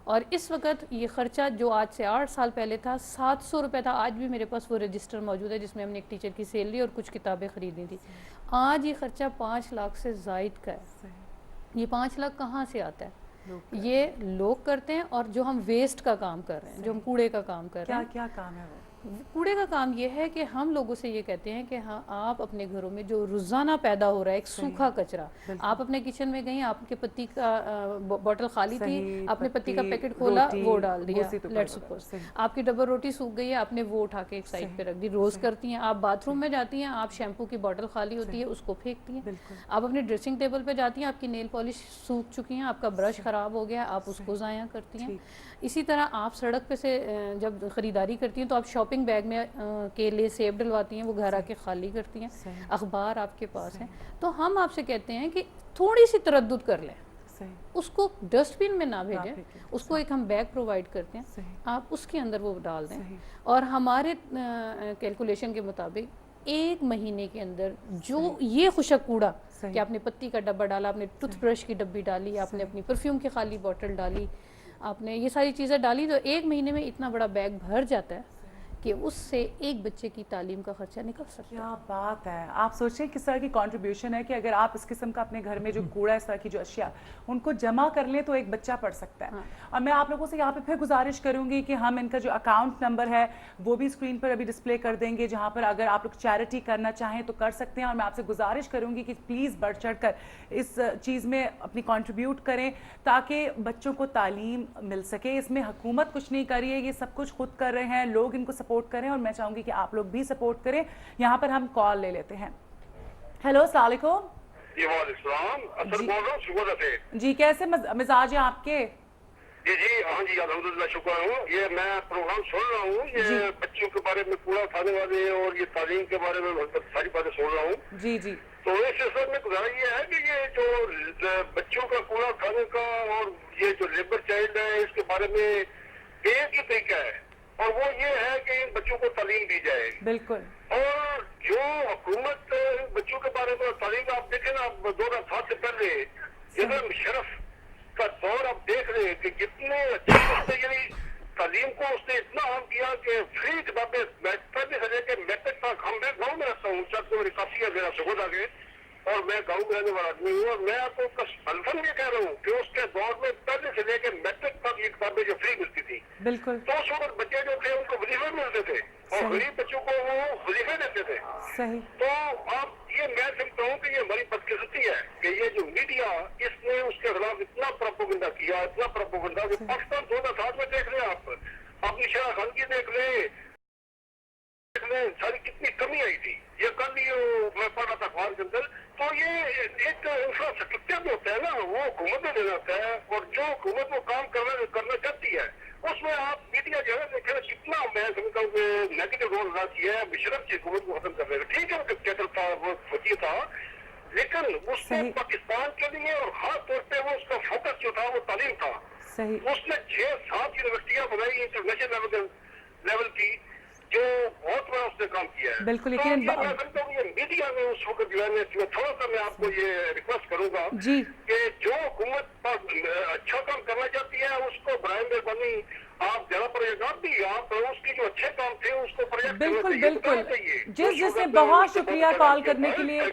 اور اس وقت یہ خرچہ جو آج سے 8 سال پہلے تھا 700 روپے تھا، آج بھی میرے پاس وہ رجسٹر موجود ہے جس میں ہم نے ایک ٹیچر کی سیلری اور کچھ کتابیں خریدی تھی. آج یہ خرچہ 5 لاکھ سے زائد کا ہے. یہ 5 لاکھ کہاں سے آتا ہے؟ یہ لوگ کرتے ہیں، اور جو ہم ویسٹ کا کام کر رہے ہیں، جو ہم کوڑے کا کام کر رہے ہیں. کیا کام ہے وہ؟ کوڑے کا کام یہ ہے کہ ہم لوگوں سے یہ کہتے ہیں کہ ہاں آپ اپنے گھروں میں جو روزانہ پیدا ہو رہا ہے ایک سوکھا کچرا، آپ اپنے کچن میں گئیں، آپ کے پتی کا بوٹل خالی تھی، آپ نے پتی کا پیکٹ کھولا وہ ڈال دیا، لیٹس سپوز آپ کی ڈبل روٹی سوکھ گئی ہے، آپ نے وہ اٹھا کے ایک سائڈ پہ رکھ دی. روز کرتی ہیں. آپ باتھ روم میں جاتی ہیں، آپ شیمپو کی بوٹل خالی ہوتی ہے اس کو پھینکتی ہیں. آپ اپنے ڈریسنگ ٹیبل پہ جاتی ہیں، آپ کی نیل پالش سوکھ چکی ہیں، آپ کا برش خراب ہو گیا، آپ اس کو ضائع کرتی ہیں. اسی طرح آپ سڑک پہ سے جب خریداری کرتی ہیں تو آپ شاپنگ بیگ میں کیلے سیب ڈلواتی ہیں، وہ گھر آ کے خالی کرتی ہیں. اخبار آپ کے پاس ہیں. تو ہم آپ سے کہتے ہیں کہ تھوڑی سی تردد کر لیں، اس کو ڈسٹ بن میں نہ بھیجیں، اس کو ایک ہم بیگ پرووائڈ کرتے ہیں، آپ اس کے اندر وہ ڈال دیں. اور ہمارے کیلکولیشن کے مطابق 1 مہینے کے اندر جو یہ خشک کوڑا کہ آپ نے پتی کا ڈبہ ڈالا، آپ نے ٹوتھ برش کی ڈبی ڈالی، آپ نے اپنی پرفیوم کی خالی بوٹل ڈالی، آپ نے یہ ساری چیزیں ڈالی، تو 1 مہینے میں اتنا بڑا بیگ بھر جاتا ہے کہ اس سے ایک بچے کی تعلیم کا خرچہ نکل سکتا ہے. کیا بات ہے. آپ سوچیں کس طرح کی کنٹریبیوشن ہے کہ اگر آپ اس قسم کا اپنے گھر میں جو کوڑا اس طرح کی جو اشیاء ان کو جمع کر لیں تو ایک بچہ پڑھ سکتا ہے. اور میں آپ لوگوں سے یہاں پہ پھر گزارش کروں گی کہ ہم ان کا جو اکاؤنٹ نمبر ہے وہ بھی اسکرین پر ابھی ڈسپلے کر دیں گے، جہاں پر اگر آپ لوگ چیریٹی کرنا چاہیں تو کر سکتے ہیں. اور میں آپ سے گزارش کروں گی کہ پلیز بڑھ چڑھ کر اس چیز میں اپنی کنٹریبیوٹ کریں تاکہ بچوں کو تعلیم مل سکے. اس میں حکومت کچھ نہیں کر رہی ہے، یہ سب کچھ خود کر رہے ہیں، لوگ ان کو سپورٹ کریں، اور میں چاہوں گی کہ آپ لوگ بھی سپورٹ کریں. یہاں پر ہم کال لے لیتے ہیں. ہیلو، السلام علیکم. جی وعلیکم السلام. اصل بول رہا ہوں شکر سے. جی کیسے مزاج ہیں آپ کے؟ جی ہاں جی الحمدللہ شکر ہوں. یہ میں پروگرام سن رہا ہوں، یہ بچوں کے بارے میں کوڑا کھانے والے اور یہ تعلیم کے بارے میں ساری باتیں سن رہا ہوں. جی تو اس سلسلے میں گزارا یہ ہے کہ یہ جو بچوں کا کوڑا کھانے کا اور یہ جو لیبر چائلڈ ہے اس کے بارے میں ایک ہی طریقہ ہے، اور وہ یہ ہے کہ ان بچوں کو تعلیم دی جائے. بالکل. اور جو حکومت بچوں کے بارے میں تعلیم، آپ دیکھیں نا 2007 سے پہلے جنرل مشرف کا دور آپ دیکھ رہے ہیں کہ کتنے اچھی اس نے یعنی تعلیم کو اس نے اتنا عام کیا کہ فری کتابیں پہلے سے لے کے میٹرک تک. میں گاؤں میں رہتا ہوں، 81 ہے میرا سگود آگے، اور میں گاؤں میں رہنے والا آدمی ہوں، اور میں آپ کو الفن یہ کہہ رہا ہوں کہ اس کے دور میں پہلے سے لے کے میٹرک تک یہ کتابیں جو فری ملتی تھی. بالکل. تو اس وقت بچے جو تھے ان کو وظیفے ملتے تھے اور غریب بچوں کو وہ وظیفے دیتے تھے. تو اب یہ میں سمجھتا ہوں کہ یہ ہماری بدقسمتی ہے کہ یہ جو میڈیا اس نے اس کے خلاف اتنا پروپیگنڈا کیا، اتنا پروپیگنڈا کہ پاکستان 2007 میں دیکھ لیں، آپ اپنی شاہ خان کی دیکھ لیں ساری کتنی کمی آئی تھی. یہ کل یہ میں پڑھ رہا تھا اخبار کے اندر. تو یہ ایک انفراسٹرکچر جو ہوتا ہے نا وہ حکومت نے دینا ہوتا ہے، اور جو حکومت وہ کام کرنا چاہتی ہے اس میں آپ میڈیا جو ہے دیکھیں کتنا میں سمجھتا ہوں کہ نیگیٹو رول ادا کیا ہے. مشرف کی حکومت کو ختم کر رہے ہیں. ٹھیک ہے وہ ڈکٹیٹر تھا، وہ فوجی تھا، لیکن اس نے پاکستان کے لیے اور خاص طور پہ وہ اس کا فوکس جو تھا وہ تعلیم تھا. اس نے 6-7 یونیورسٹیاں بنائی انٹرنیشنل لیول کی، جو بہت بڑا اس نے کام کیا ہے. بالکل. تو یہ میں سمجھتا ہوں یہ میڈیا میں اس وقت جو ہے تھوڑا سا میں آپ کو یہ ریکویسٹ کروں گا کہ جو حکومت اچھا کام کرنا چاہتی ہے اس کو برائے مہربانی آپ جگہ پر بھی آپ اس کی جو اچھے کام تھے اس کو پروجیکٹ کرنا چاہیے. جس نے بہت شکریہ کال کرنے کے لیے،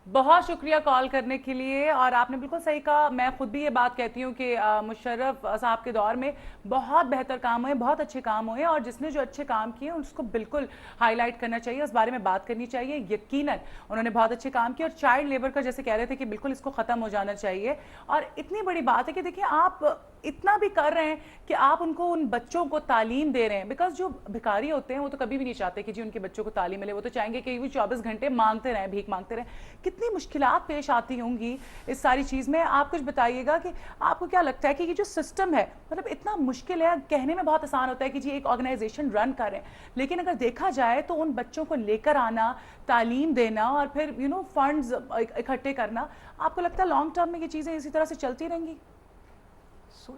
بہت شکریہ کال کرنے کے لیے. اور آپ نے بالکل صحیح کہا، میں خود بھی یہ بات کہتی ہوں کہ مشرف صاحب کے دور میں بہت بہتر کام ہوئے، بہت اچھے کام ہوئے، اور جس نے جو اچھے کام کیے اس کو بالکل ہائی لائٹ کرنا چاہیے، اس بارے میں بات کرنی چاہیے. یقیناً انہوں نے بہت اچھے کام کیے، اور چائلڈ لیبر کا جیسے کہہ رہے تھے کہ بالکل اس کو ختم ہو جانا چاہیے. اور اتنی بڑی بات ہے کہ دیکھیں آپ اتنا بھی کر رہے ہیں کہ آپ ان کو ان بچوں کو تعلیم دے رہے ہیں. بیکاز جو بھکاری ہوتے ہیں وہ تو کبھی بھی نہیں چاہتے کہ جی ان کے بچوں کو تعلیم ملے، وہ تو چاہیں گے کہ وہ 24 گھنٹے مانگتے رہیں، بھیک مانگتے رہیں. کتنی مشکلات پیش آتی ہوں گی اس ساری چیز میں. آپ کچھ بتائیے گا کہ آپ کو کیا لگتا ہے کہ یہ جو سسٹم ہے مطلب اتنا مشکل ہے. کہنے میں بہت آسان ہوتا ہے کہ جی ایک آرگنائزیشن رن کریں، لیکن اگر دیکھا جائے تو ان بچوں کو لے کر آنا، تعلیم دینا، اور پھر فنڈز اکٹھے کرنا، آپ کو لگتا ہے لانگ ٹرم میں یہ چیزیں اسی طرح سے چلتی رہیں گی؟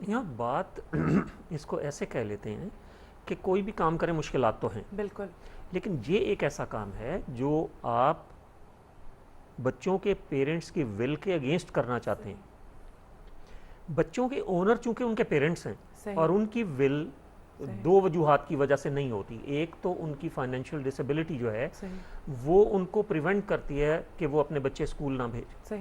یہاں بات اس کو ایسے کہہ لیتے ہیں کہ کوئی بھی کام کریں مشکلات تو ہیں بالکل، لیکن یہ ایک ایسا کام ہے جو آپ بچوں کے پیرنٹس کی ول کے اگینسٹ کرنا چاہتے ہیں. بچوں کے اونر چونکہ ان کے پیرنٹس ہیں صحیح. اور ان کی ول دو وجوہات کی وجہ سے نہیں ہوتی. ایک تو ان کی فائنینشیل ڈسیبلٹی جو ہے وہ ان کو پریونٹ کرتی ہے کہ وہ اپنے بچے اسکول نہ بھیج.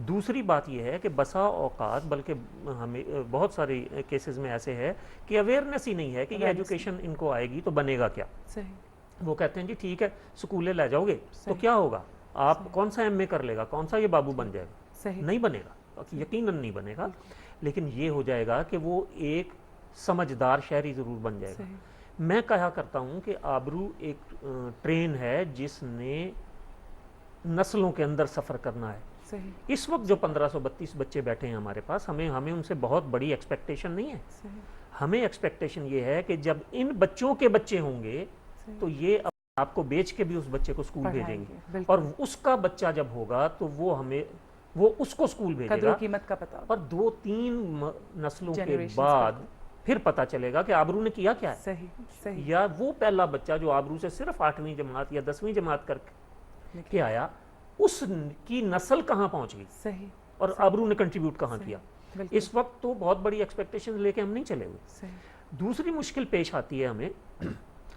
دوسری بات یہ ہے کہ بسا اوقات بلکہ ہمیں بہت سارے کیسز میں ایسے ہے کہ اویئرنیس ہی نہیں ہے کہ یہ ایجوکیشن ان کو آئے گی تو بنے گا کیا. وہ کہتے ہیں جی ٹھیک ہے اسکولے لے جاؤ گے تو کیا ہوگا, آپ کون سا ایم اے کر لے گا, کون سا یہ بابو بن جائے گا, نہیں بنے گا, یقیناً نہیں بنے گا. لیکن یہ ہو جائے گا کہ وہ ایک سمجھدار شہری ضرور بن جائے گا. میں کہا کرتا ہوں کہ آبرو ایک ٹرین ہے جس نے نسلوں کے اندر سفر کرنا ہے. اس وقت جو 1532 بچے بیٹھے ہیں ہمارے پاس, ہمیں ان سے بہت بڑی ایکسپیکٹیشن نہیں ہے. ہمیں ایکسپیکٹیشن یہ ہے کہ جب ان بچوں کے بچے ہوں گے تو یہ آپ کو بیچ کے بھی اس بچے کو اسکول بھیجیں گے, اور اس کا بچہ جب ہوگا تو وہ اس کو اسکول بھیجے گا, قیمت کا پتہ, اور 2-3 نسلوں کے بعد پھر پتا چلے گا کہ آبرو نے کیا کیا ہے. یا وہ پہلا بچہ جو آبرو سے صرف 8ویں جماعت یا 10ویں جماعت کر کے آیا, اس کی نسل کہاں پہنچ گئی اور آبرو نے کنٹریبیوٹ کہاں کیا. اس وقت تو بہت بڑی ایکسپیکٹیشن لے کے ہم نہیں چلے ہوئے. دوسری مشکل پیش آتی ہے ہمیں,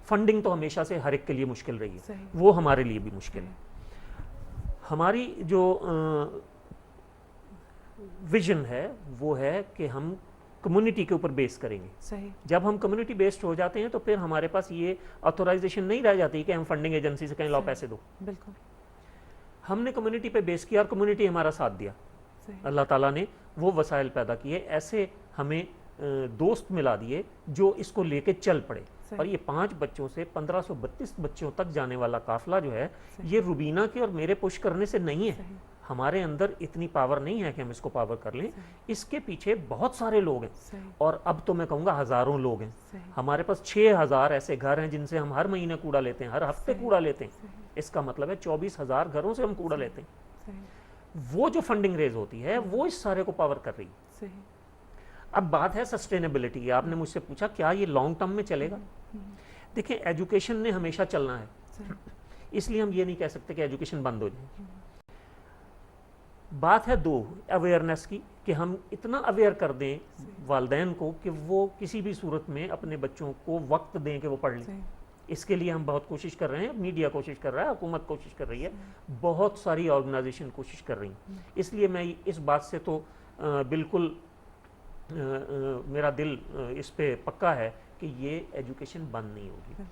فنڈنگ تو ہمیشہ سے ہر ایک کے لیے مشکل رہی ہے, وہ ہمارے لیے بھی مشکل ہے. ہماری جو ویژن ہے وہ ہے کہ ہم کمیونٹی کے اوپر بیس کریں گے. جب ہم کمیونٹی بیسڈ ہو جاتے ہیں تو پھر ہمارے پاس یہ آتھورائزیشن نہیں رہ جاتی کہ ہم فنڈنگ ایجنسی سے کہیں لاؤ پیسے دو. بالکل ہم نے کمیونٹی پہ بیس کیا اور کمیونٹی ہمارا ساتھ دیا. اللہ تعالیٰ نے وہ وسائل پیدا کیے, ایسے ہمیں دوست ملا دیے جو اس کو لے کے چل پڑے. اور یہ 5 بچوں سے 1532 بچوں تک جانے والا قافلہ جو ہے یہ روبینہ کے اور میرے پش کرنے سے نہیں ہے. ہمارے اندر اتنی پاور نہیں ہے کہ ہم اس کو پاور کر لیں. اس کے پیچھے بہت سارے لوگ ہیں, اور اب تو میں کہوں گا ہزاروں لوگ ہیں. ہمارے پاس 6000 ایسے گھر ہیں جن سے ہم ہر مہینے کوڑا لیتے ہیں, ہر ہفتے کوڑا لیتے ہیں. اس کا مطلب ہے 24000 گھروں سے ہم کوڑا لیتے ہیں. وہ جو فنڈنگ ریز ہوتی ہے وہ اس سارے کو پاور کر رہی ہے. اب بات ہے سسٹینیبلٹی. آپ نے مجھ سے پوچھا کیا یہ لانگ ٹرم میں چلے گا. دیکھیں ایجوکیشن نے ہمیشہ چلنا ہے, اس لیے ہم یہ نہیں کہہ سکتے کہ ایجوکیشن بند ہو جائے. بات ہے 2 اویئرنیس کی, کہ ہم اتنا اویئر کر دیں والدین کو کہ وہ کسی بھی صورت میں اپنے بچوں کو وقت دیں کہ وہ پڑھ لیں. اس کے لیے ہم بہت کوشش کر رہے ہیں, میڈیا کوشش کر رہا ہے, حکومت کوشش کر رہی ہے, بہت ساری آرگنائزیشن کوشش کر رہی ہیں. اس لیے میں اس بات سے تو بالکل میرا دل اس پہ پکا ہے کہ یہ ایجوکیشن بند نہیں ہوگی.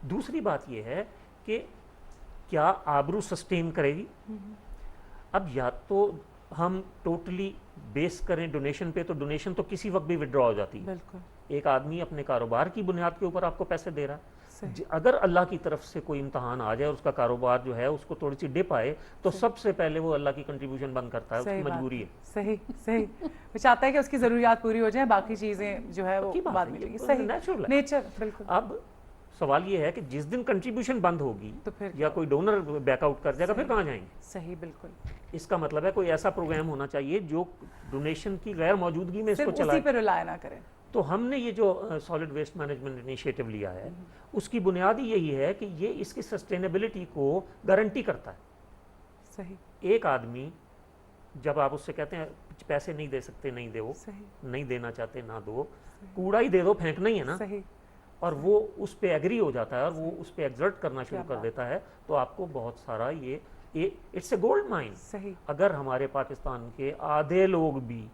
دوسری بات یہ ہے کہ کیا آبرو سسٹین کرے گی. اب یا تو ہم ٹوٹلی بیس کریں ڈونیشن پہ, تو ڈونیشن تو کسی وقت بھی وڈرا ہو جاتی ہے. ایک آدمی اپنے کاروبار کی بنیاد کے اوپر آپ کو پیسے دے رہا ہے. اگر اللہ کی طرف سے کوئی امتحان آ جائے اور اس کا کاروبار جو ہے اس کو تھوڑی سی ڈپ آئے تو سب سے پہلے وہ اللہ کی کنٹریبیوشن بند کرتا ہے, اس کی مجبوری ہے. صحیح وہ چاہتا ہے کہ اس کی ضروریات پوری ہو جائیں, باقی چیزیں جو ہے وہ بعد میں ملے گی. صحیح نیچر. بالکل. اب سوال یہ ہے کہ جس دن کنٹریبیوشن بند ہوگی تو پھر یا کوئی ڈونر بیک آؤٹ کر جائے گا, پھر کہاں جائیں گے. صحیح بالکل. اس کا مطلب ہے کوئی ایسا پروگرام ہونا چاہیے جو ڈونیشن کی غیر موجودگی میں اس کو چلائے, اسی پہ ریلائے نہ کرے. تو ہم نے یہ جو سالڈ ویسٹ مینجمنٹ انیشیٹو لیا ہے اس کی بنیاد ہی یہی ہے کہ یہ اس کی سسٹینیبلٹی کو گارنٹی کرتا ہے. صحیح. ایک آدمی جب آپ اس سے کہتے ہیں پیسے نہیں دے سکتے نہیں دو, نہیں دینا چاہتے نہ دو, کوڑا ہی دے دو, پھینکنا ہی ہے نا, اور وہ اس پہ ایگری ہو جاتا ہے اور وہ اس پہ ایگزرٹ کرنا شروع کر دیتا ہے, تو آپ کو بہت سارا یہ اٹس اے گولڈ مائن. اگر ہمارے پاکستان کے آدھے لوگ بھی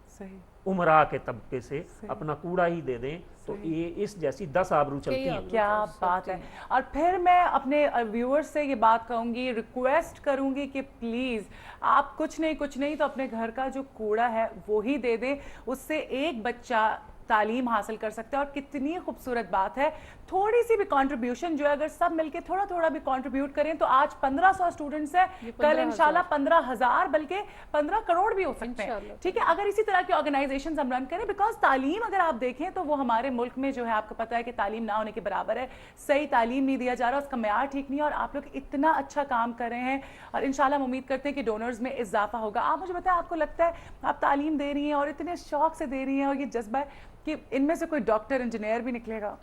عمرا کے طبقے سے اپنا کوڑا ہی دے دیں تو یہ اس جیسی 10 آبرو چلتی ہیں. کیا بات ہے. اور پھر میں اپنے ویورز سے یہ بات کہوں گی, ریکویسٹ کروں گی کہ پلیز آپ کچھ نہیں تو اپنے گھر کا جو کوڑا ہے وہی دے دیں, اس سے ایک بچہ تعلیم حاصل کر سکتے ہیں. اور کتنی خوبصورت بات ہے, تھوڑی سی بھی کنٹریبیوشن جو ہے اگر سب مل کے تھوڑا بھی کنٹریبیوٹ کریں تو آج 1500 اسٹوڈنٹس ہیں, کل انشاءاللہ 15,000 بلکہ 15 کروڑ بھی ہو سکتے ہیں. ٹھیک ہے, اگر اسی طرح کی آرگنائزیشنز ہم رن کریں, بیکاز تعلیم اگر آپ دیکھیں تو وہ ہمارے ملک میں جو ہے آپ کو پتہ ہے کہ تعلیم نہ ہونے کے برابر ہے. صحیح تعلیم نہیں دیا جا رہا, اس کا معیار ٹھیک نہیں ہے, اور آپ لوگ اتنا اچھا کام کر رہے ہیں اور انشاءاللہ ہم امید کرتے ہیں کہ ڈونرز میں اضافہ ہوگا. آپ مجھے بتائیں, آپ کو لگتا ہے آپ تعلیم دے رہی ہیں اور اتنے شوق سے دے رہی ہیں اور یہ جذبہ ہے کہ ان میں سے کوئی ڈاکٹر انجینئر بھی نکلے گا؟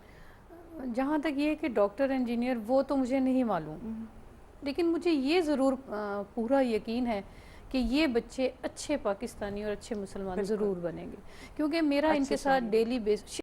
جہاں تک یہ کہ ڈاکٹر انجینئر وہ تو مجھے نہیں معلوم, لیکن مجھے یہ ضرور پورا یقین ہے کہ یہ بچے اچھے پاکستانی اور اچھے مسلمان ضرور بنیں گے، کیونکہ میرا ان کے ساتھ ڈیلی بیس